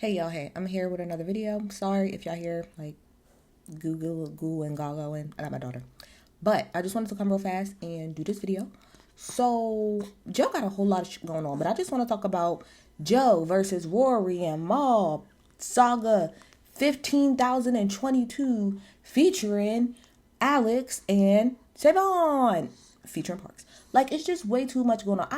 Hey y'all, hey, I'm here with another video. Sorry if y'all hear like goo and gaga and I got my daughter. But I just wanted to come real fast and do this video. So Joe got a whole lot of shit going on, but I just want to talk about Joe versus Rory and Mob Saga 15,022 featuring Alex and Savon featuring Parks. Like, it's just way too much going on.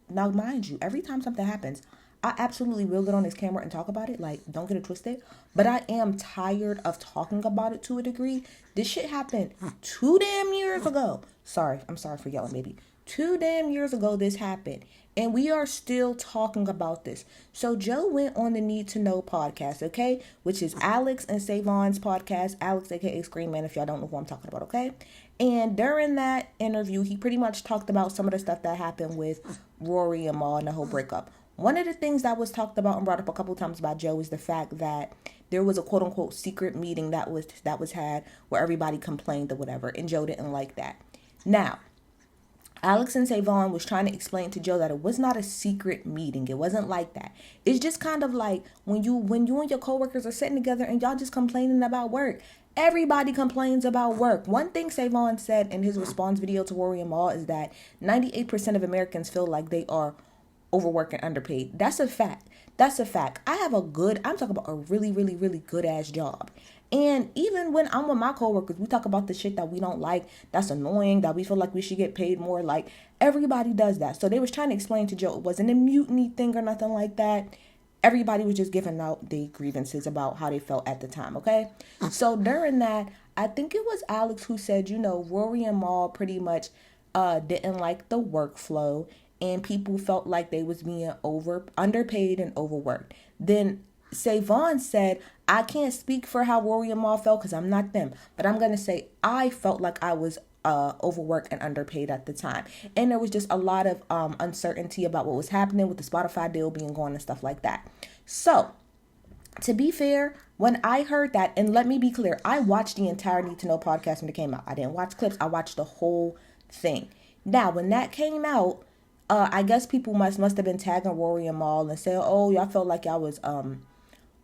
Now mind you, every time something happens, I absolutely will get on this camera and talk about it. Like, don't get it twisted. But I am tired of talking about it to a degree. This shit happened 2 damn years ago. I'm sorry for yelling, baby. 2 damn years ago this happened. And we are still talking about this. So Joe went on the Need to Know podcast, okay? Which is Alex and Savon's podcast. Alex, aka Scream Man, if y'all don't know who I'm talking about, okay? And during that interview, he pretty much talked about some of the stuff that happened with Rory and Ma and the whole breakup. One of the things that was talked about and brought up a couple times by Joe is the fact that there was a quote unquote secret meeting that was had where everybody complained or whatever, and Joe didn't like that. Now, Alex and Savon was trying to explain to Joe that it was not a secret meeting. It wasn't like that. It's just kind of like when you and your coworkers are sitting together and y'all just complaining about work. Everybody complains about work. One thing Savon said in his response video to Rory and Ma is that 98% of Americans feel like they are overworked and underpaid. That's a fact. I'm talking about a really, really, really good ass job. And even when I'm with my coworkers, we talk about the shit that we don't like, that's annoying, that we feel like we should get paid more. Like, everybody does that. So they was trying to explain to Joe it wasn't a mutiny thing or nothing like that. Everybody was just giving out their grievances about how they felt at the time, okay? So during that, I think it was Alex who said, Rory and Ma pretty much didn't like the workflow, and people felt like they was being underpaid and overworked. Then Savon said, I can't speak for how Rory and Ma felt because I'm not them, but I'm going to say I felt like I was overworked and underpaid at the time. And there was just a lot of uncertainty about what was happening with the Spotify deal being gone and stuff like that. So, to be fair, when I heard that, and let me be clear, I watched the entire Need to Know podcast when it came out. I didn't watch clips. I watched the whole thing. Now, when that came out, I guess people must have been tagging Rory and Mal and saying, oh, y'all felt like y'all was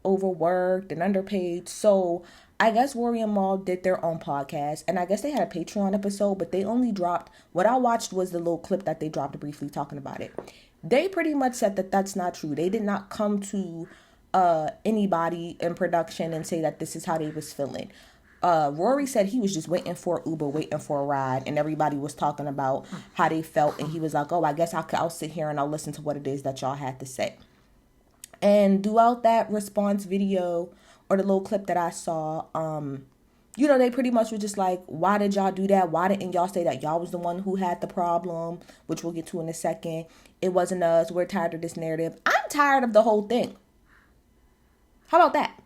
overworked and underpaid. So I guess Rory and Mal did their own podcast, and I guess they had a Patreon episode, but they only dropped, what I watched was the little clip that they dropped briefly talking about it. They pretty much said that that's not true. They did not come to anybody in production and say that this is how they was feeling. Rory said he was just waiting for Uber, waiting for a ride, and everybody was talking about how they felt, and he was like, oh, I guess I'll sit here and I'll listen to what it is that y'all had to say. And throughout that response video, or the little clip that I saw, they pretty much were just like, why did y'all do that? Why didn't y'all say that y'all was the one who had the problem, which we'll get to in a second. It wasn't us. We're tired of this narrative. I'm tired of the whole thing. How about that?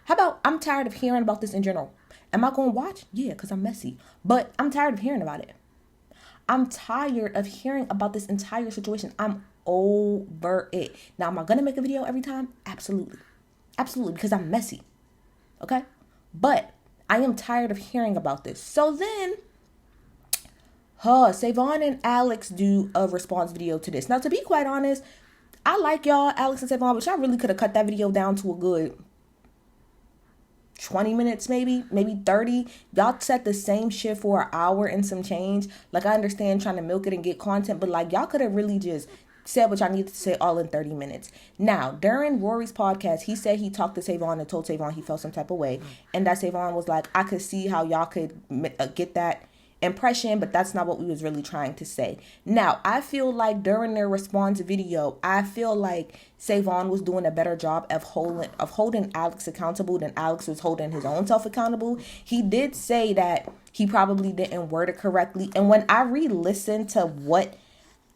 How about I'm tired of hearing about this in general? Am I going to watch? Yeah, because I'm messy. But I'm tired of hearing about it. I'm tired of hearing about this entire situation. I'm over it. Now, am I going to make a video every time? Absolutely. Absolutely, because I'm messy. Okay? But I am tired of hearing about this. So then, Savon and Alex do a response video to this. Now, to be quite honest, I like y'all, Alex and Savon, but y'all really could have cut that video down to a good 20 minutes, maybe 30. Y'all said the same shit for an hour and some change. Like, I understand trying to milk it and get content, but like, y'all could have really just said what y'all needed to say all in 30 minutes. Now, during Rory's podcast, he said he talked to Savon and told Savon he felt some type of way, and that Savon was like, I could see how y'all could get that impression, but that's not what we was really trying to say. Now, I feel like during their response video, I feel like Savon was doing a better job of holding Alex accountable than Alex was holding his own self accountable. He did say that he probably didn't word it correctly, and when I re-listened to what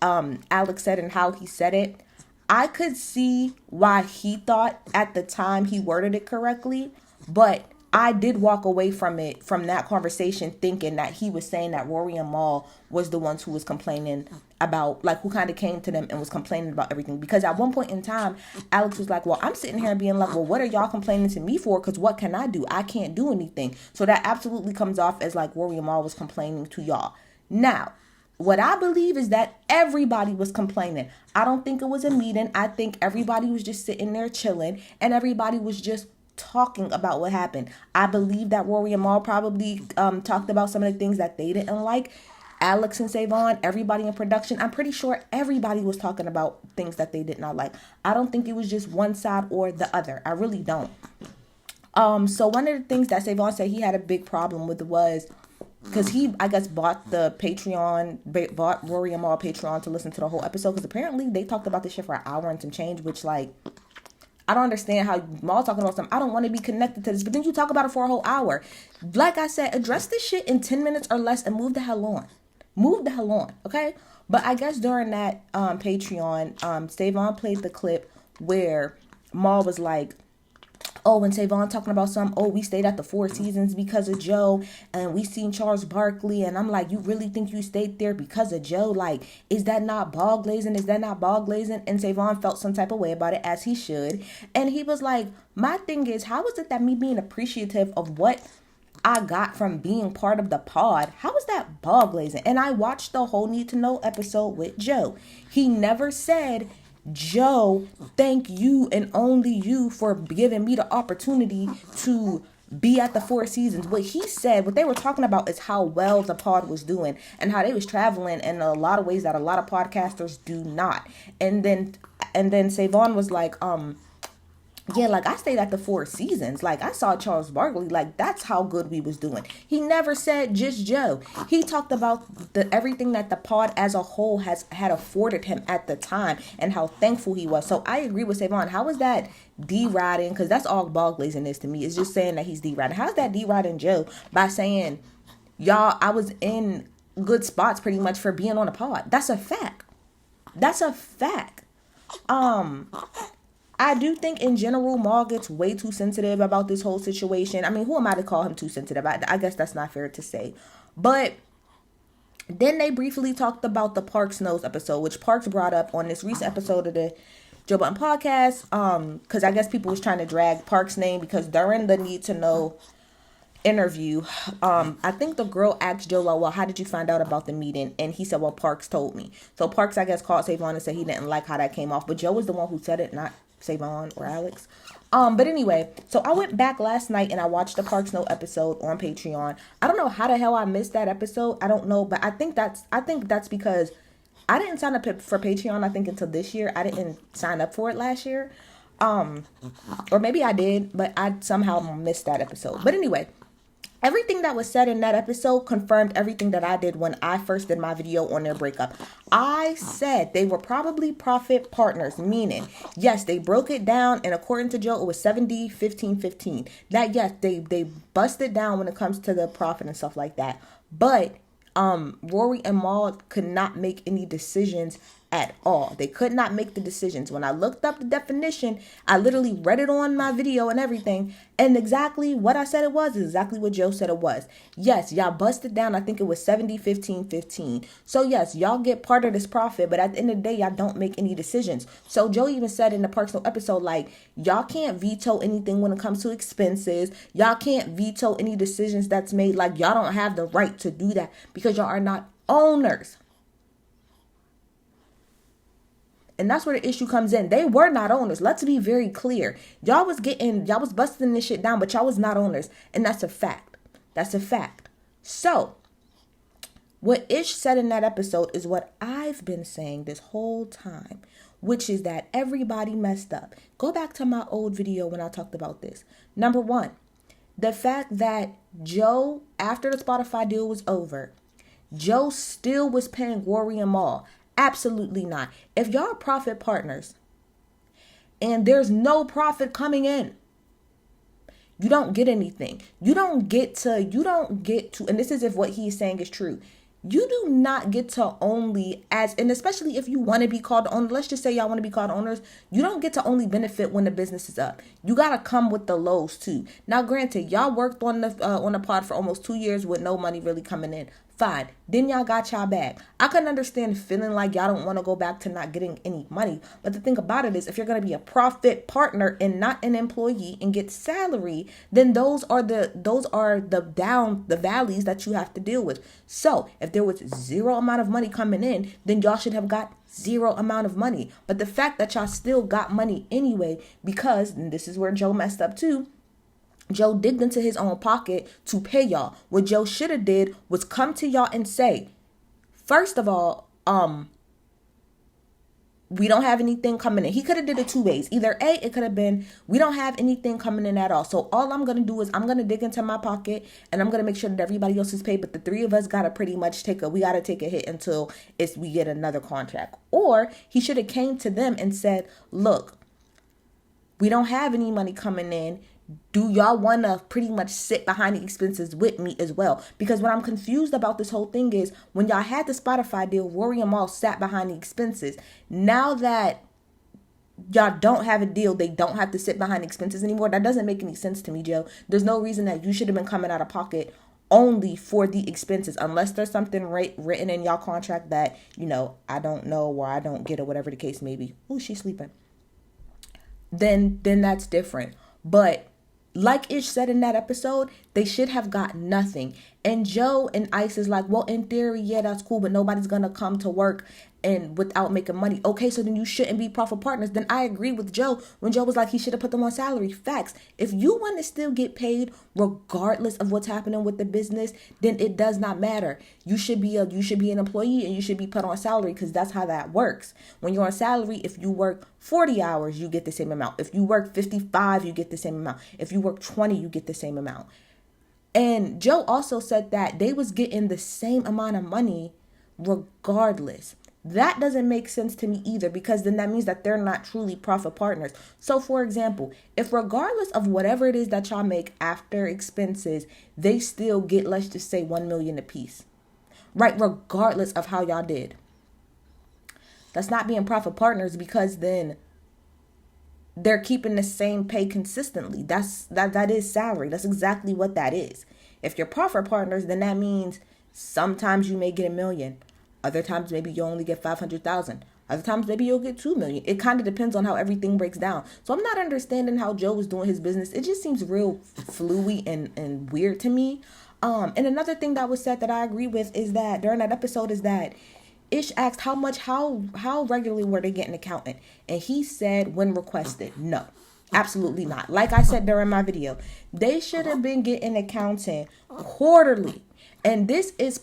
Alex said and how he said it, I could see why he thought at the time he worded it correctly, but I did walk away from that conversation thinking that he was saying that Rory and Mal was the ones who was complaining about, like, who kind of came to them and was complaining about everything. Because at one point in time, Alex was like, well, I'm sitting here being like, well, what are y'all complaining to me for? Because what can I do? I can't do anything. So that absolutely comes off as like Rory and Mal was complaining to y'all. Now, what I believe is that everybody was complaining. I don't think it was a meeting. I think everybody was just sitting there chilling and everybody was just talking about what happened. I believe that Rory and Mal probably talked about some of the things that they didn't like. Alex and Savon, everybody in production, I'm pretty sure everybody was talking about things that they did not like. I don't think it was just one side or the other. I really don't. So one of the things that Savon said he had a big problem with was because he, I guess, bought Rory and Mal Patreon to listen to the whole episode, because apparently they talked about this shit for an hour and some change, which, like, I don't understand how Mal talking about something. I don't want to be connected to this, but then you talk about it for a whole hour. Like I said, address this shit in 10 minutes or less and move the hell on. Move the hell on, okay? But I guess during that Patreon, Savon played the clip where Mal was like, oh, and Savon talking about we stayed at the Four Seasons because of Joe, and we seen Charles Barkley, and I'm like, you really think you stayed there because of Joe? Like, is that not ball glazing? Is that not ball glazing? And Savon felt some type of way about it, as he should. And he was like, my thing is, how is it that me being appreciative of what I got from being part of the pod, how is that ball glazing? And I watched the whole Need to Know episode with Joe. He never said, Joe, thank you and only you for giving me the opportunity to be at the Four Seasons. What he said, what they were talking about is how well the pod was doing and how they was traveling in a lot of ways that a lot of podcasters do not. And then Savon was like, yeah, like, I stayed at the Four Seasons. Like, I saw Charles Barkley. Like, that's how good we was doing. He never said just Joe. He talked about everything that the pod as a whole had afforded him at the time and how thankful he was. So I agree with Savon. How is that deriding? Because that's all ball glazing is to me. It's just saying that he's deriding. How's that deriding Joe by saying, y'all, I was in good spots pretty much for being on a pod? That's a fact. That's a fact. I do think in general, Mal gets way too sensitive about this whole situation. I mean, who am I to call him too sensitive? I guess that's not fair to say. But then they briefly talked about the Parks Knows episode, which Parks brought up on this recent episode of the Joe Budden podcast. Because I guess people was trying to drag Parks' name because during the Need to Know interview, I think the girl asked Joe, well, how did you find out about the meeting? And he said, well, Parks told me. So Parks, I guess, called Savon and said he didn't like how that came off. But Joe was the one who said it, not Savon or Alex. But anyway, so I went back last night and I watched the Parks Know episode on Patreon. I don't know how the hell I missed that episode. I don't know, but I think that's because I didn't sign up for Patreon, I think, until this year. I didn't sign up for it last year. Or maybe I did, but I somehow missed that episode. But anyway, everything that was said in that episode confirmed everything that I did when I first did my video on their breakup. I said they were probably profit partners, meaning, yes, they broke it down, and according to Joe, it was 70, 15, 15. That, yes, they busted down when it comes to the profit and stuff like that. But Rory and Mal could not make any decisions at all. They could not make the decisions. When I looked up the definition, I literally read it on my video and everything, and exactly what I said it was is exactly what Joe said it was. Yes, y'all busted down. I think it was 70, 15, 15. So yes, y'all get part of this profit, but at the end of the day, y'all don't make any decisions. So Joe even said in the personal episode, like, y'all can't veto anything when it comes to expenses. Y'all can't veto any decisions that's made. Like, y'all don't have the right to do that because y'all are not owners. And that's where the issue comes in. They were not owners. Let's be very clear. Y'all was busting this shit down, but y'all was not owners. And that's a fact. That's a fact. So, what Ish said in that episode is what I've been saying this whole time, which is that everybody messed up. Go back to my old video when I talked about this. Number one, the fact that Joe, after the Spotify deal was over, Joe still was paying Rory and Mal. Absolutely not. If y'all are profit partners and there's no profit coming in, you don't get anything. You don't get to, and this is if what he's saying is true. You do not get to only and especially if you want to be called owner, let's just say y'all want to be called owners, you don't get to only benefit when the business is up. You got to come with the lows too. Now, granted, y'all worked on the pod for almost 2 years with no money really coming in. Fine. Then y'all got y'all back. I can understand feeling like y'all don't want to go back to not getting any money. But the thing about it is, if you're going to be a profit partner and not an employee and get salary, then those are the valleys that you have to deal with. So if there was zero amount of money coming in, then y'all should have got zero amount of money. But the fact that y'all still got money anyway, because, and this is where Joe messed up too, Joe digged into his own pocket to pay y'all. What Joe should have did was come to y'all and say, first of all, we don't have anything coming in. He could have did it two ways. Either A, it could have been, we don't have anything coming in at all. So all I'm going to do is I'm going to dig into my pocket and I'm going to make sure that everybody else is paid. But the three of us got to pretty much take a hit until we get another contract. Or he should have came to them and said, look, we don't have any money coming in. Do y'all want to pretty much sit behind the expenses with me as well? Because what I'm confused about this whole thing is when y'all had the Spotify deal, Rory and Mal sat behind the expenses. Now that y'all don't have a deal, they don't have to sit behind the expenses anymore. That doesn't make any sense to me, Joe. There's no reason that you should have been coming out of pocket only for the expenses, unless there's something written in y'all contract that, I don't know or I don't get or whatever the case may be. Oh, she's sleeping. Then that's different. But like Ish said in that episode, they should have got nothing. And Joe and Ice is like, well, in theory, yeah, that's cool, but nobody's going to come to work and without making money. Okay, so then you shouldn't be profit partners. Then I agree with Joe when Joe was like, he should have put them on salary. Facts. If you want to still get paid regardless of what's happening with the business, then it does not matter. You should be an employee and you should be put on salary because that's how that works. When you're on salary, if you work 40 hours, you get the same amount. If you work 55, you get the same amount. If you work 20, you get the same amount. And Joe also said that they was getting the same amount of money regardless. That doesn't make sense to me either, because then that means that they're not truly profit partners. So for example, if regardless of whatever it is that y'all make after expenses, they still get, let's just say, $1 million a piece, right? Regardless of how y'all did. That's not being profit partners, because then they're keeping the same pay consistently. That is salary. That's exactly what that is. If you're profit partners, then that means sometimes you may get $1 million. Other times, maybe you only get 500,000. Other times, maybe you'll get 2 million. It kind of depends on how everything breaks down. So I'm not understanding how Joe was doing his business. It just seems real fluey and weird to me. And another thing that was said that I agree with is that during that episode is that Ish asked how regularly were they getting accountant? And he said when requested, no, absolutely not. Like I said during my video, they should have been getting accountant quarterly. And this is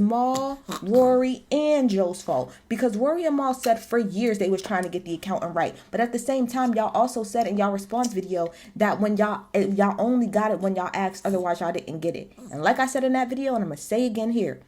Mal, Rory, and Joe's fault. Because Rory and Mal said for years they was trying to get the accountant right. But at the same time, y'all also said in y'all response video that when y'all only got it when y'all asked, otherwise y'all didn't get it. And like I said in that video, and I'm going to say again here,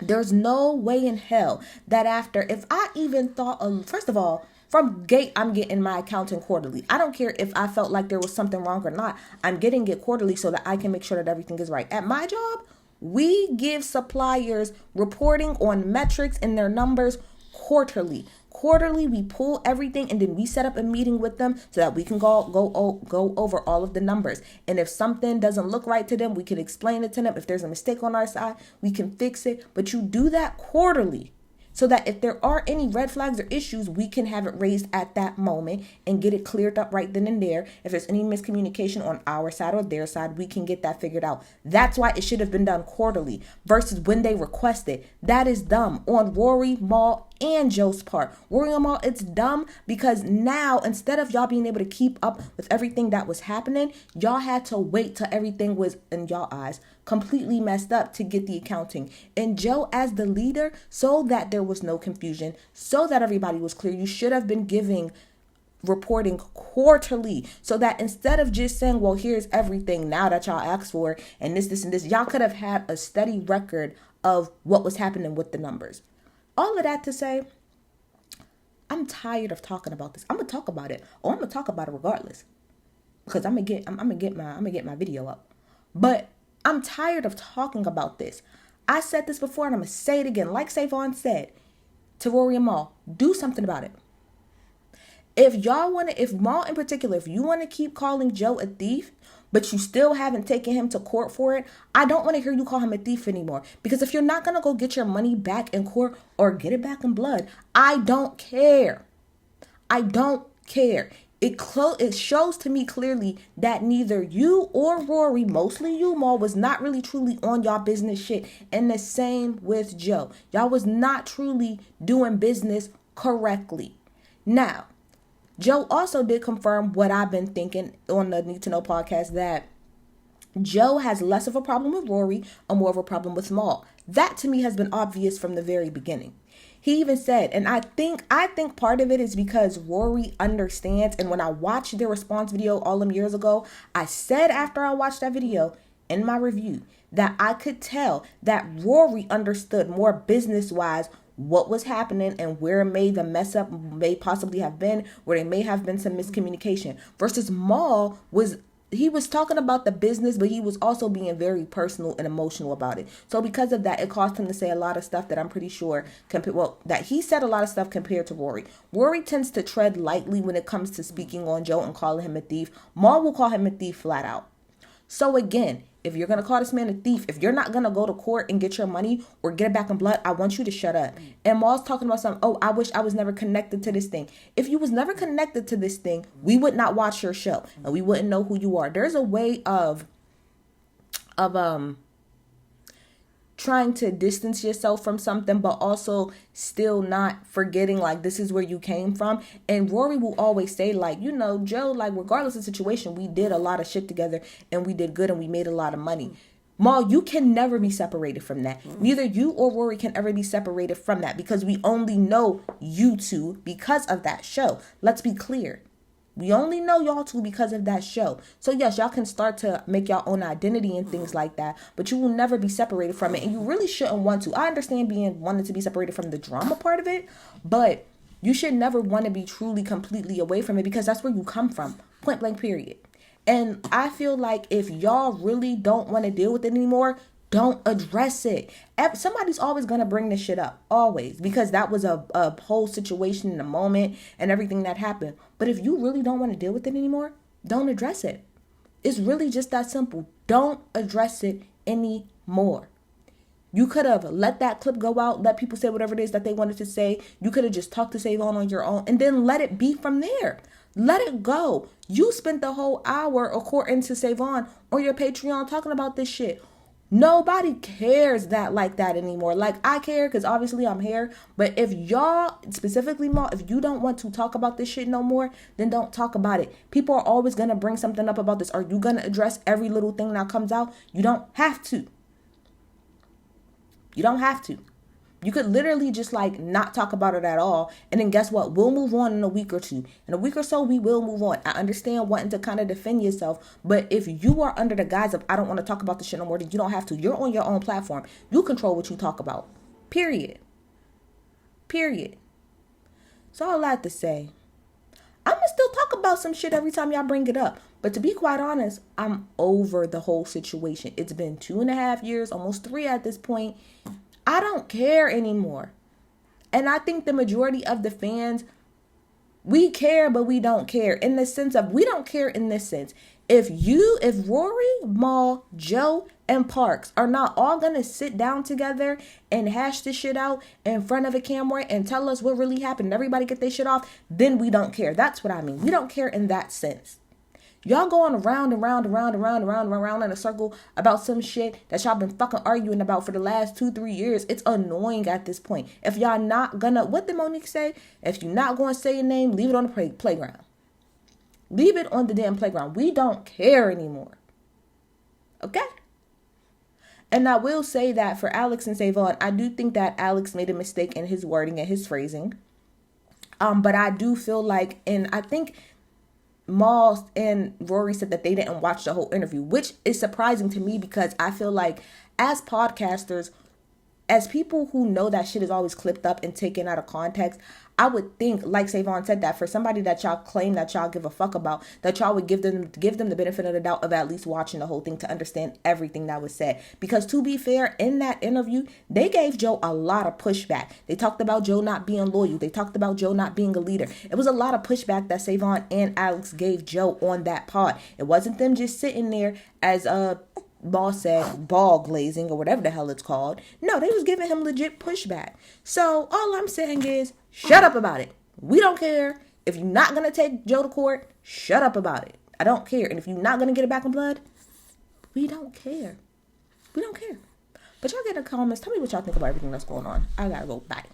there's no way in hell that after, if I even thought of, first of all, from gate, I'm getting my accounting quarterly. I don't care if I felt like there was something wrong or not. I'm getting it quarterly so that I can make sure that everything is right. At my job, we give suppliers reporting on metrics and their numbers quarterly. Quarterly, we pull everything and then we set up a meeting with them so that we can go over all of the numbers. And if something doesn't look right to them, we can explain it to them. If there's a mistake on our side, we can fix it. But you do that quarterly, so that if there are any red flags or issues, we can have it raised at that moment and get it cleared up right then and there. If there's any miscommunication on our side or their side, we can get that figured out. That's why it should have been done quarterly versus when they request it. That is dumb on Rory, Mal, and Joe's part. Rory and Mal, it's dumb because now instead of y'all being able to keep up with everything that was happening, y'all had to wait till everything was, in y'all eyes, completely messed up to get the accounting. And Joe, as the leader, so that there was no confusion, so that everybody was clear, you should have been giving reporting quarterly, so that instead of just saying, well, here's everything now that y'all asked for and this and this, y'all could have had a steady record of what was happening with the numbers. All of that to say, I'm tired of talking about this. I'm gonna talk about it, or I'm gonna talk about it regardless, because I'm gonna get my video up. But I'm tired of talking about this. I said this before, and I'm gonna say it again. Like Savon said to Rory and Mal, do something about it. If Mal in particular, if you want to keep calling Joe a thief, but you still haven't taken him to court for it, I don't want to hear you call him a thief anymore. Because if you're not going to go get your money back in court or get it back in blood, I don't care. I don't care. It shows to me clearly that neither you or Rory, mostly you, Maul, was not really truly on y'all business shit. And the same with Joe. Y'all was not truly doing business correctly. Now, Joe also did confirm what I've been thinking on the Need to Know podcast, that Joe has less of a problem with Rory and more of a problem with Maul. That to me has been obvious from the very beginning. He even said, and I think part of it is because Rory understands, and when I watched their response video all them years ago, I said after I watched that video in my review that I could tell that Rory understood more business-wise what was happening and where the mess up may possibly have been, where there may have been some miscommunication, versus Maul was talking about the business, but he was also being very personal and emotional about it. So because of that, it caused him to say a lot of stuff that I'm pretty sure that he said a lot of stuff compared to Rory. Rory tends to tread lightly when it comes to speaking on Joe and calling him a thief. Maul will call him a thief flat out. So again, if you're going to call this man a thief, if you're not going to go to court and get your money or get it back in blood, I want you to shut up. And Maul's talking about something, I wish I was never connected to this thing. If you was never connected to this thing, we would not watch your show and we wouldn't know who you are. There's a way of trying to distance yourself from something, but also still not forgetting, like, this is where you came from. And Rory will always say, like, Joe, like, regardless of the situation, we did a lot of shit together and we did good and we made a lot of money. Maul, you can never be separated from that. Neither you or Rory can ever be separated from that, because we only know you two because of that show. Let's be clear. We only know y'all two because of that show. So yes, y'all can start to make y'all own identity and things like that, but you will never be separated from it. And you really shouldn't want to. I understand wanting to be separated from the drama part of it, but you should never want to be truly completely away from it, because that's where you come from. Point blank period. And I feel like if y'all really don't want to deal with it anymore, don't address it. Somebody's always going to bring this shit up. Always. Because that was a whole situation in the moment and everything that happened. But if you really don't want to deal with it anymore, don't address it. It's really just that simple. Don't address it anymore. You could have let that clip go out, let people say whatever it is that they wanted to say. You could have just talked to Savon on your own and then let it be from there. Let it go. You spent the whole hour, according to Savon, on your Patreon talking about this shit. Nobody cares like that anymore. Like, I care because obviously I'm here. But if y'all, specifically Maul, if you don't want to talk about this shit no more, then don't talk about it. People are always going to bring something up about this. Are you going to address every little thing that comes out? You don't have to. You don't have to. You could literally just like not talk about it at all. And then guess what? We'll move on in a week or two. In a week or so, we will move on. I understand wanting to kind of defend yourself. But if you are under the guise of, I don't want to talk about this shit no more, then you don't have to. You're on your own platform. You control what you talk about. Period. So all I have to say, I'm going to still talk about some shit every time y'all bring it up. But to be quite honest, I'm over the whole situation. It's been 2.5 years, almost 3 at this point. I don't care anymore. And I think the majority of the fans, we care, but we don't care. In the sense of, we don't care in this sense. If Rory, Maul, Joe, and Parks are not all going to sit down together and hash this shit out in front of a camera and tell us what really happened, everybody get their shit off, then we don't care. That's what I mean. We don't care in that sense. Y'all going around and round and round and round and round and round in a circle about some shit that y'all been fucking arguing about for the last 2-3 years. It's annoying at this point. If y'all not gonna, what did Monique say? If you're not going to say your name, leave it on the playground. Leave it on the damn playground. We don't care anymore. Okay? And I will say that for Alex and Savon, I do think that Alex made a mistake in his wording and his phrasing. But I do feel like, and I think Maul and Rory said that they didn't watch the whole interview, which is surprising to me because I feel like as podcasters, as people who know that shit is always clipped up and taken out of context, I would think, like Savon said, that for somebody that y'all claim that y'all give a fuck about, that y'all would give them the benefit of the doubt of at least watching the whole thing to understand everything that was said. Because to be fair, in that interview, they gave Joe a lot of pushback. They talked about Joe not being loyal. They talked about Joe not being a leader. It was a lot of pushback that Savon and Alex gave Joe on that pod. It wasn't them just sitting there as boss said, ball glazing or whatever the hell it's called. No, they was giving him legit pushback. So all I'm saying is, shut up about it. We don't care. If you're not going to take Joe to court, shut up about it. I don't care. And if you're not going to get it back in blood, we don't care. We don't care. But y'all get in the comments. Tell me what y'all think about everything that's going on. I gotta go. Bye.